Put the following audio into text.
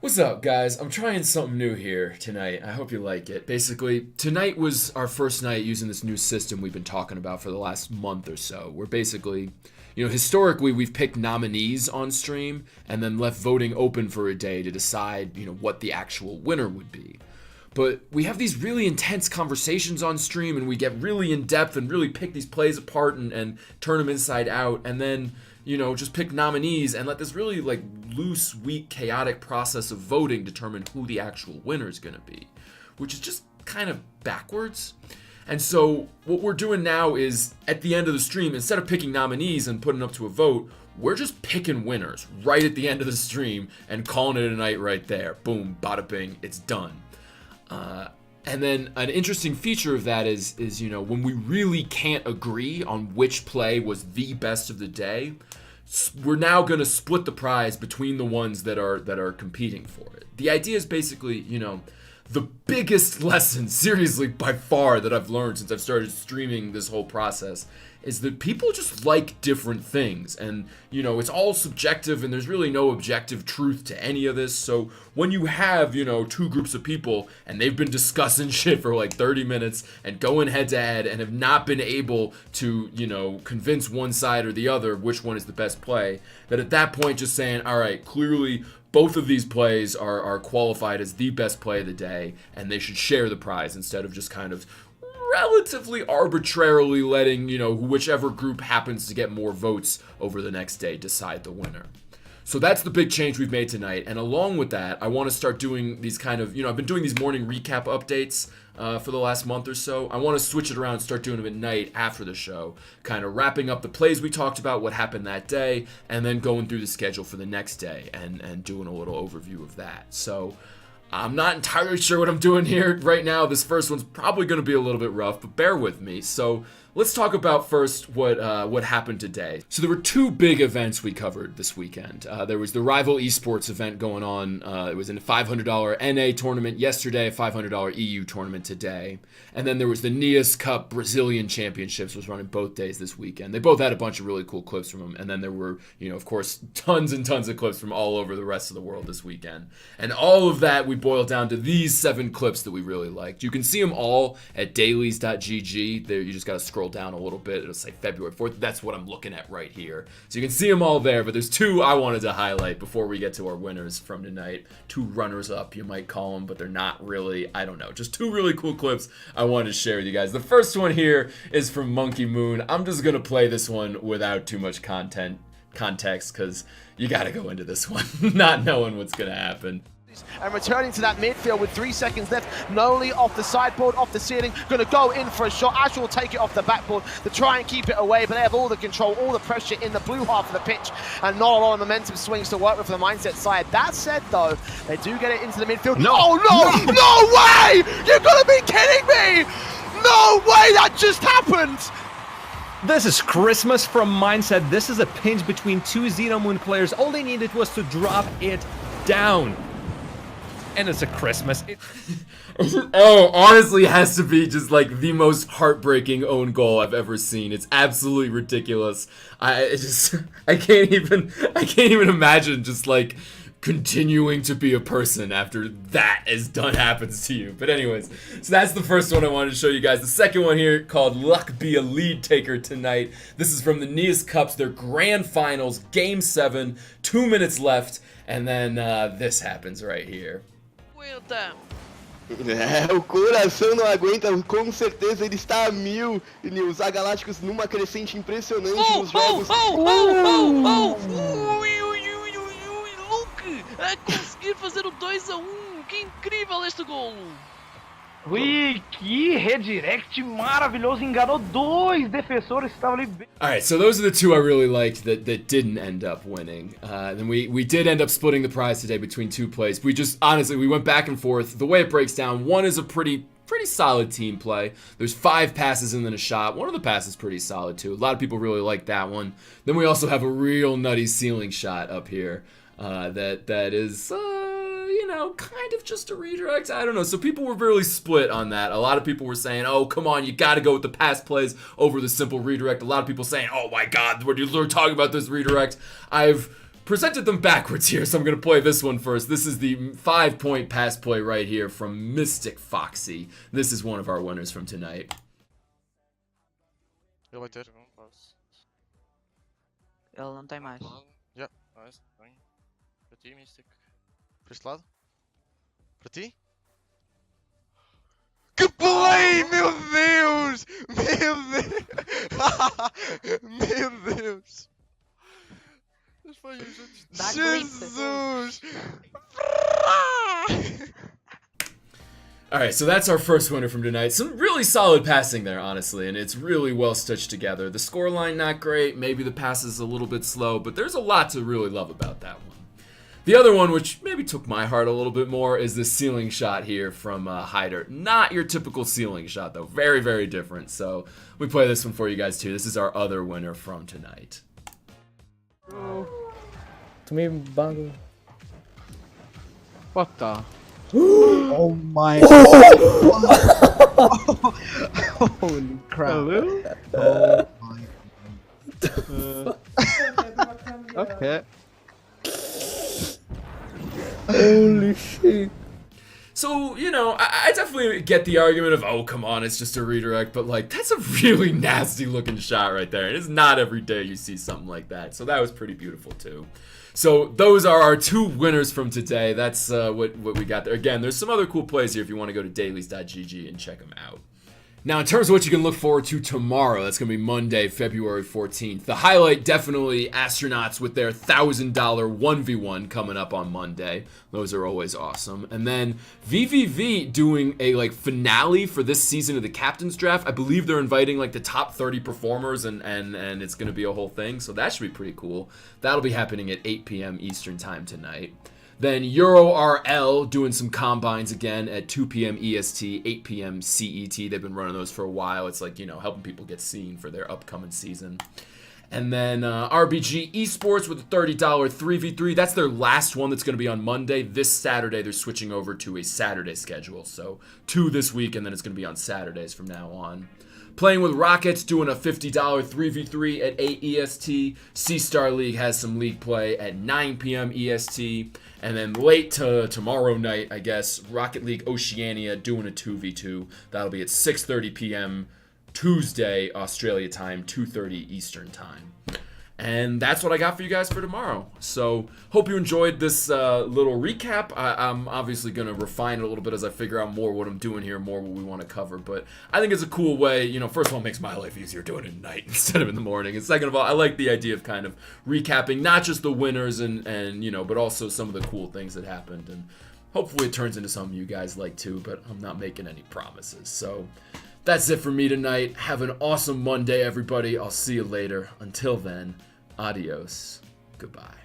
What's up, guys? I'm trying something new here tonight. I hope you like it. Basically, tonight was our first night using this new system we've been talking about for the last month or so. We're basically, historically we've picked nominees on stream and then left voting open for a day to decide, what the actual winner would be. But we have these really intense conversations on stream and we get really in depth and really pick these plays apart and turn them inside out and then, just pick nominees and let this really loose, weak, chaotic process of voting determine who the actual winner is going to be, which is just kind of backwards. And so what we're doing now is at the end of the stream, instead of picking nominees and putting up to a vote, we're just picking winners right at the end of the stream and calling it a night right there. Boom, bada bing, it's done. And then an interesting feature of that is when we really can't agree on which play was the best of the day, we're now going to split the prize between the ones that are competing for it. The idea is basically, the biggest lesson, seriously, by far, that I've learned since I've started streaming this whole process is that people just like different things. And, it's all subjective and there's really no objective truth to any of this. So when you have, two groups of people and they've been discussing shit for 30 minutes and going head to head and have not been able to, convince one side or the other which one is the best play, that at that point just saying, all right, clearly both of these plays are qualified as the best play of the day and they should share the prize instead of just kind of relatively arbitrarily letting, whichever group happens to get more votes over the next day decide the winner. So that's the big change we've made tonight. And along with that, I want to start doing these kind of, I've been doing these morning recap updates for the last month or so. I want to switch it around and start doing them at night after the show, kind of wrapping up the plays we talked about, what happened that day, and then going through the schedule for the next day and doing a little overview of that. So I'm not entirely sure what I'm doing here right now. This first one's probably going to be a little bit rough, but bear with me. So let's talk about first what happened today. So there were two big events we covered this weekend. There was the Rival Esports event going on. It was in a $500 NA tournament yesterday, a $500 EU tournament today. And then there was the Nius Cup Brazilian Championships was running both days this weekend. They both had a bunch of really cool clips from them. And then there were, of course, tons and tons of clips from all over the rest of the world this weekend. And all of that we boiled down to these 7 clips that we really liked. You can see them all at dailies.gg. There, you just got to scroll down a little bit. It'll say February 4th. That's what I'm looking at right here. So you can see them all there, but there's 2 I wanted to highlight before we get to our winners from tonight. 2 runners up, you might call them, but they're not really, I don't know. Just 2 really cool clips I wanted to share with you guys. The first one here is from Monkey Moon. I'm just going to play this one without too much context, because you got to go into this one not knowing what's going to happen. And returning to that midfield with 3 seconds left. Noli off the sideboard, off the ceiling, going to go in for a shot. Ash will take it off the backboard to try and keep it away, but they have all the control, all the pressure in the blue half of the pitch, and not a lot of momentum swings to work with the mindset side. That said, though, they do get it into the midfield. No, no way! You're going to be kidding me! No way, that just happened! This is Christmas from Mindset. This is a pinch between 2 Xenomoon players. All they needed was to drop it down. And it's a Christmas. Honestly has to be just the most heartbreaking own goal I've ever seen. It's absolutely ridiculous. I can't even imagine just continuing to be a person after that happens to you. But anyways, so that's the first one I wanted to show you guys. The second one here, called Luck Be a Lead Taker Tonight. This is from the Nius Cups, their grand finals, game 7, 2 minutes left, and then this happens right here. O coração não aguenta, com certeza ele está a 1000. E os Galácticos numa crescente impressionante nos jogos. Luke a conseguir fazer o 2-1. Que incrível este golo! Ui, que redirect maravilhoso, enganou 2 defensores que estavam ali. Alright, so those are the 2 I really liked that didn't end up winning. Then we did end up splitting the prize today between 2 plays. We just, honestly, we went back and forth. The way it breaks down, one is a pretty solid team play. There's 5 passes and then a shot. One of the passes is pretty solid too. A lot of people really like that one. Then we also have a real nutty ceiling shot up here that is... kind of just a redirect. I don't know. So people were really split on that. A lot of people were saying, oh, come on, you got to go with the pass plays over the simple redirect. A lot of people saying, oh my God, we're talking about this redirect. I've presented them backwards here, so I'm going to play this one first. This is the 5-point pass play right here from Mystic Foxy. This is one of our winners from tonight. Ele vai ter. Ele não tem mais. Yeah, nice. Bem. Para ti, Mystic. Para este lado. Para ti. Que play! Meu Deus! Meu Deus! Meu Deus! Jesus! Alright, so that's our first winner from tonight. Some really solid passing there, honestly, and it's really well stitched together. The scoreline not great, maybe the pass is a little bit slow, but there's a lot to really love about that one. The other one, which maybe took my heart a little bit more, is the ceiling shot here from Hyderr. Not your typical ceiling shot, though. Very, very different. So we play this one for you guys, too. This is our other winner from tonight. To me, Bango. What the? Oh my. Holy crap. Oh my. Okay. Holy shit. So, you know, I definitely get the argument of, oh, come on, it's just a redirect, but, like, that's a really nasty looking shot right there, and it's not every day you see something like that, so that was pretty beautiful, too. So, those are our 2 winners from today. That's what we got there. Again, there's some other cool plays here if you want to go to dailies.gg and check them out. Now, in terms of what you can look forward to tomorrow, that's going to be Monday, February 14th. The highlight, definitely Astronauts with their $1,000 1v1 coming up on Monday. Those are always awesome. And then VVV doing a finale for this season of the Captain's Draft. I believe they're inviting the top 30 performers, and it's going to be a whole thing. So that should be pretty cool. That'll be happening at 8 p.m. Eastern Time tonight. Then ZneaKyRL doing some combines again at 2 p.m. EST, 8 p.m. CET. They've been running those for a while. It's helping people get seen for their upcoming season. And then RBG Esports with a $30 3v3. That's their last one that's going to be on Monday. This Saturday, they're switching over to a Saturday schedule. So 2 this week, and then it's going to be on Saturdays from now on. Playing with Rockets, doing a $50 3v3 at 8 EST. C-Star League has some league play at 9 p.m. EST. And then late to tomorrow night, I guess, Rocket League Oceania doing a 2v2. That'll be at 6:30 p.m. Tuesday, Australia time, 2:30 Eastern time. And that's what I got for you guys for tomorrow. So, hope you enjoyed this little recap. I'm obviously going to refine it a little bit as I figure out more what I'm doing here, more what we want to cover. But I think it's a cool way, first of all, it makes my life easier doing it at night instead of in the morning. And second of all, I like the idea of kind of recapping not just the winners and but also some of the cool things that happened. And hopefully it turns into something you guys like too, but I'm not making any promises. So, that's it for me tonight. Have an awesome Monday, everybody. I'll see you later. Until then, adios. Goodbye.